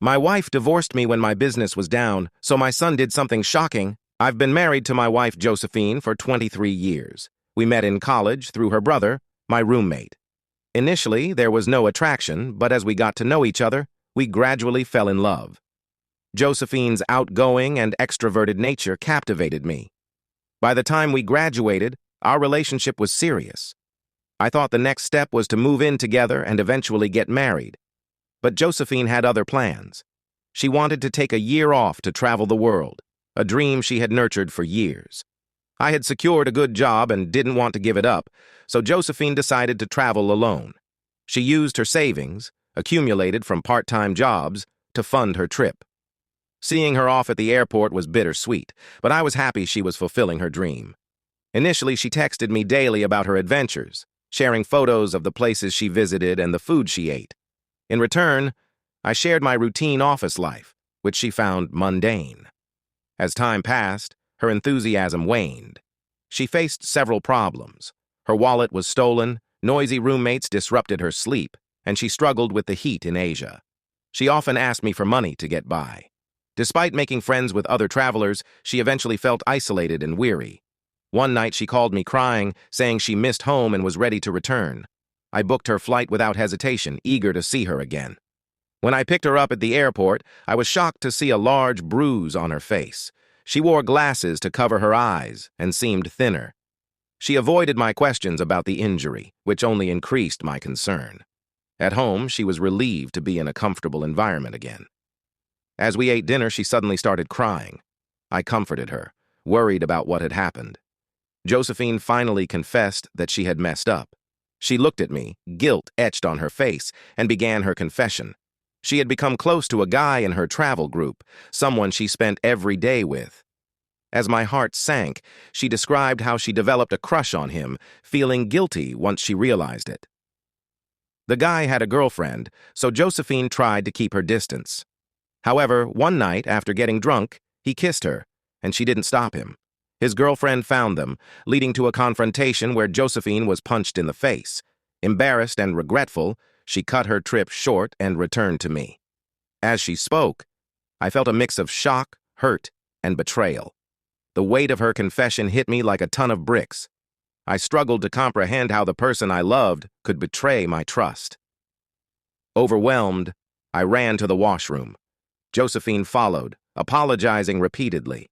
My wife divorced me when my business was down, so my son did something shocking. I've been married to my wife, Josephine, for 23 years. We met in college through her brother, my roommate. Initially, there was no attraction, but as we got to know each other, we gradually fell in love. Josephine's outgoing and extroverted nature captivated me. By the time we graduated, our relationship was serious. I thought the next step was to move in together and eventually get married. But Josephine had other plans. She wanted to take a year off to travel the world, a dream she had nurtured for years. I had secured a good job and didn't want to give it up, so Josephine decided to travel alone. She used her savings, accumulated from part-time jobs, to fund her trip. Seeing her off at the airport was bittersweet, but I was happy she was fulfilling her dream. Initially, she texted me daily about her adventures, sharing photos of the places she visited and the food she ate. In return, I shared my routine office life, which she found mundane. As time passed, her enthusiasm waned. She faced several problems. Her wallet was stolen, noisy roommates disrupted her sleep, and she struggled with the heat in Asia. She often asked me for money to get by. Despite making friends with other travelers, she eventually felt isolated and weary. One night she called me crying, saying she missed home and was ready to return. I booked her flight without hesitation, eager to see her again. When I picked her up at the airport, I was shocked to see a large bruise on her face. She wore glasses to cover her eyes and seemed thinner. She avoided my questions about the injury, which only increased my concern. At home, she was relieved to be in a comfortable environment again. As we ate dinner, she suddenly started crying. I comforted her, worried about what had happened. Josephine finally confessed that she had messed up. She looked at me, guilt etched on her face, and began her confession. She had become close to a guy in her travel group, someone she spent every day with. As my heart sank, she described how she developed a crush on him, feeling guilty once she realized it. The guy had a girlfriend, so Josephine tried to keep her distance. However, one night, after getting drunk, he kissed her, and she didn't stop him. His girlfriend found them, leading to a confrontation where Josephine was punched in the face. Embarrassed and regretful, she cut her trip short and returned to me. As she spoke, I felt a mix of shock, hurt, and betrayal. The weight of her confession hit me like a ton of bricks. I struggled to comprehend how the person I loved could betray my trust. Overwhelmed, I ran to the washroom. Josephine followed, apologizing repeatedly.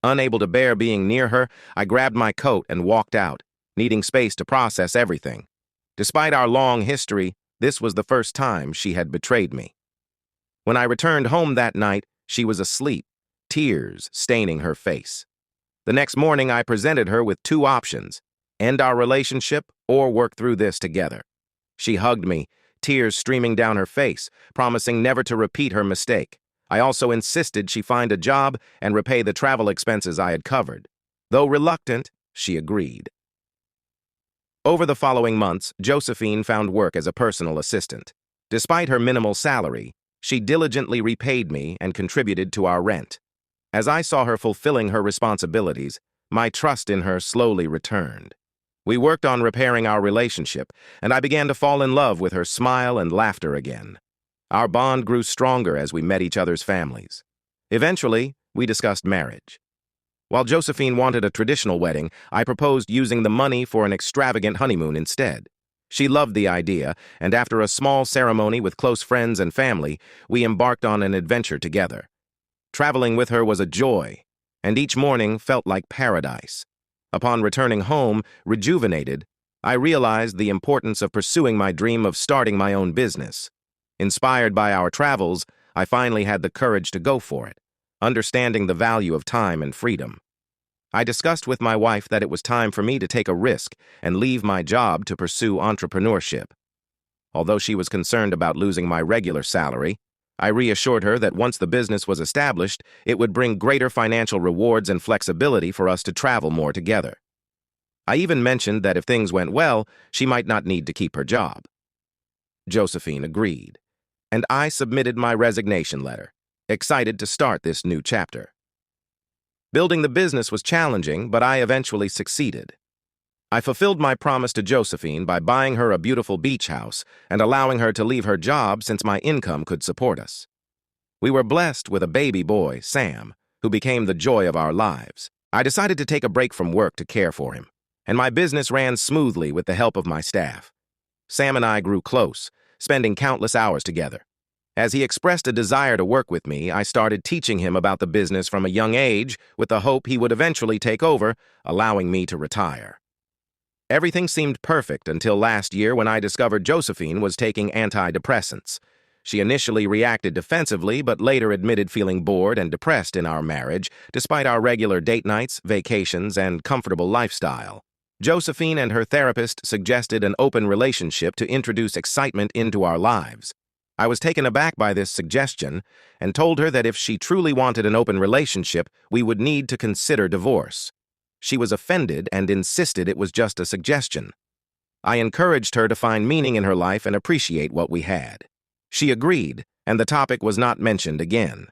Unable to bear being near her, I grabbed my coat and walked out, needing space to process everything. Despite our long history, this was the first time she had betrayed me. When I returned home that night, she was asleep, tears staining her face. The next morning, I presented her with two options: end our relationship or work through this together. She hugged me, tears streaming down her face, promising never to repeat her mistake. I also insisted she find a job and repay the travel expenses I had covered. Though reluctant, she agreed. Over the following months, Josephine found work as a personal assistant. Despite her minimal salary, she diligently repaid me and contributed to our rent. As I saw her fulfilling her responsibilities, my trust in her slowly returned. We worked on repairing our relationship, and I began to fall in love with her smile and laughter again. Our bond grew stronger as we met each other's families. Eventually, we discussed marriage. While Josephine wanted a traditional wedding, I proposed using the money for an extravagant honeymoon instead. She loved the idea, and after a small ceremony with close friends and family, we embarked on an adventure together. Traveling with her was a joy, and each morning felt like paradise. Upon returning home, rejuvenated, I realized the importance of pursuing my dream of starting my own business. Inspired by our travels, I finally had the courage to go for it, understanding the value of time and freedom. I discussed with my wife that it was time for me to take a risk and leave my job to pursue entrepreneurship. Although she was concerned about losing my regular salary, I reassured her that once the business was established, it would bring greater financial rewards and flexibility for us to travel more together. I even mentioned that if things went well, she might not need to keep her job. Josephine agreed, and I submitted my resignation letter, excited to start this new chapter. Building the business was challenging, but I eventually succeeded. I fulfilled my promise to Josephine by buying her a beautiful beach house and allowing her to leave her job since my income could support us. We were blessed with a baby boy, Sam, who became the joy of our lives. I decided to take a break from work to care for him, and my business ran smoothly with the help of my staff. Sam and I grew close, spending countless hours together. As he expressed a desire to work with me, I started teaching him about the business from a young age with the hope he would eventually take over, allowing me to retire. Everything seemed perfect until last year when I discovered Josephine was taking antidepressants. She initially reacted defensively, but later admitted feeling bored and depressed in our marriage, despite our regular date nights, vacations, and comfortable lifestyle. Josephine and her therapist suggested an open relationship to introduce excitement into our lives. I was taken aback by this suggestion and told her that if she truly wanted an open relationship, we would need to consider divorce. She was offended and insisted it was just a suggestion. I encouraged her to find meaning in her life and appreciate what we had. She agreed, and the topic was not mentioned again.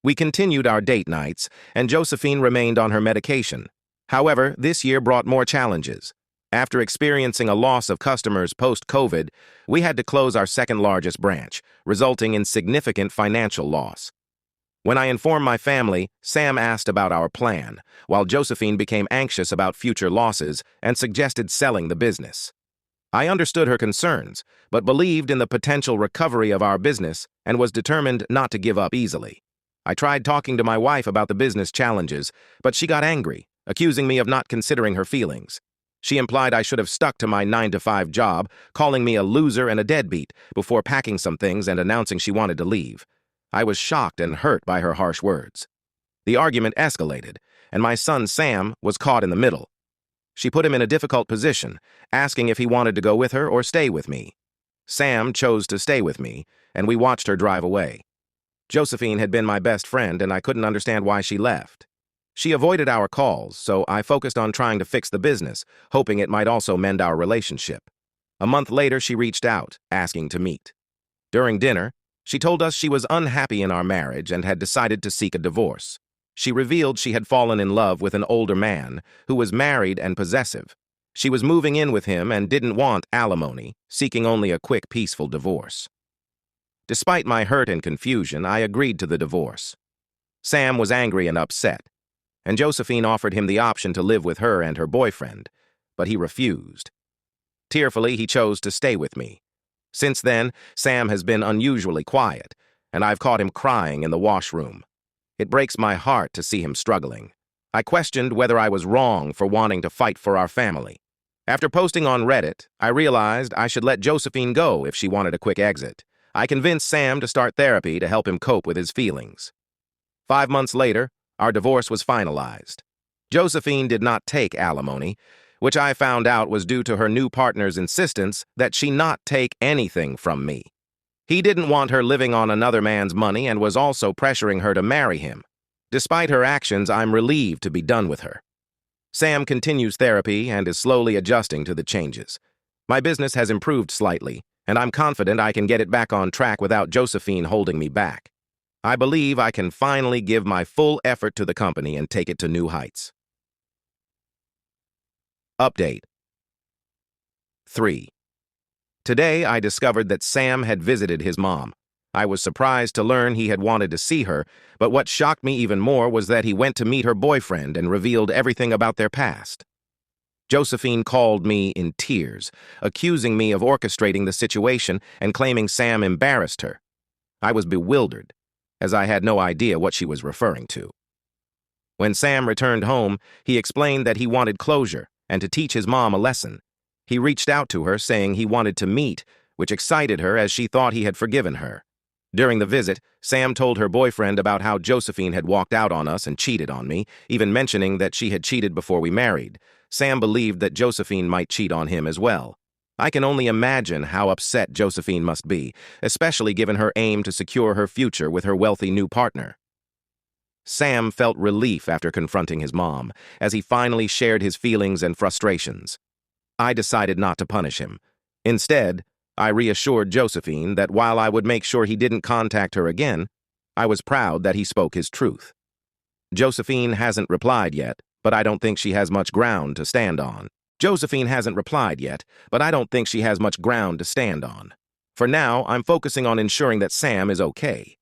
We continued our date nights, and Josephine remained on her medication. However, this year brought more challenges. After experiencing a loss of customers post-COVID, we had to close our second-largest branch, resulting in significant financial loss. When I informed my family, Sam asked about our plan, while Josephine became anxious about future losses and suggested selling the business. I understood her concerns, but believed in the potential recovery of our business and was determined not to give up easily. I tried talking to my wife about the business challenges, but she got angry, accusing me of not considering her feelings. She implied I should have stuck to my 9-to-5 job, calling me a loser and a deadbeat before packing some things and announcing she wanted to leave. I was shocked and hurt by her harsh words. The argument escalated, and my son Sam was caught in the middle. She put him in a difficult position, asking if he wanted to go with her or stay with me. Sam chose to stay with me, and we watched her drive away. Josephine had been my best friend, and I couldn't understand why she left. She avoided our calls, so I focused on trying to fix the business, hoping it might also mend our relationship. A month later, she reached out, asking to meet. During dinner, she told us she was unhappy in our marriage and had decided to seek a divorce. She revealed she had fallen in love with an older man who was married and possessive. She was moving in with him and didn't want alimony, seeking only a quick, peaceful divorce. Despite my hurt and confusion, I agreed to the divorce. Sam was angry and upset, and Josephine offered him the option to live with her and her boyfriend, but he refused. Tearfully, he chose to stay with me. Since then, Sam has been unusually quiet, and I've caught him crying in the washroom. It breaks my heart to see him struggling. I questioned whether I was wrong for wanting to fight for our family. After posting on Reddit, I realized I should let Josephine go if she wanted a quick exit. I convinced Sam to start therapy to help him cope with his feelings. 5 months later, our divorce was finalized. Josephine did not take alimony, which I found out was due to her new partner's insistence that she not take anything from me. He didn't want her living on another man's money and was also pressuring her to marry him. Despite her actions, I'm relieved to be done with her. Sam continues therapy and is slowly adjusting to the changes. My business has improved slightly, and I'm confident I can get it back on track without Josephine holding me back. I believe I can finally give my full effort to the company and take it to new heights. Update 3. Today, I discovered that Sam had visited his mom. I was surprised to learn he had wanted to see her, but what shocked me even more was that he went to meet her boyfriend and revealed everything about their past. Josephine called me in tears, accusing me of orchestrating the situation and claiming Sam embarrassed her. I was bewildered, as I had no idea what she was referring to. When Sam returned home, he explained that he wanted closure and to teach his mom a lesson. He reached out to her saying he wanted to meet, which excited her as she thought he had forgiven her. During the visit, Sam told her boyfriend about how Josephine had walked out on us and cheated on me, even mentioning that she had cheated before we married. Sam believed that Josephine might cheat on him as well. I can only imagine how upset Josephine must be, especially given her aim to secure her future with her wealthy new partner. Sam felt relief after confronting his mom, as he finally shared his feelings and frustrations. I decided not to punish him. Instead, I reassured Josephine that while I would make sure he didn't contact her again, I was proud that he spoke his truth. Josephine hasn't replied yet, but I don't think she has much ground to stand on. For now, I'm focusing on ensuring that Sam is okay.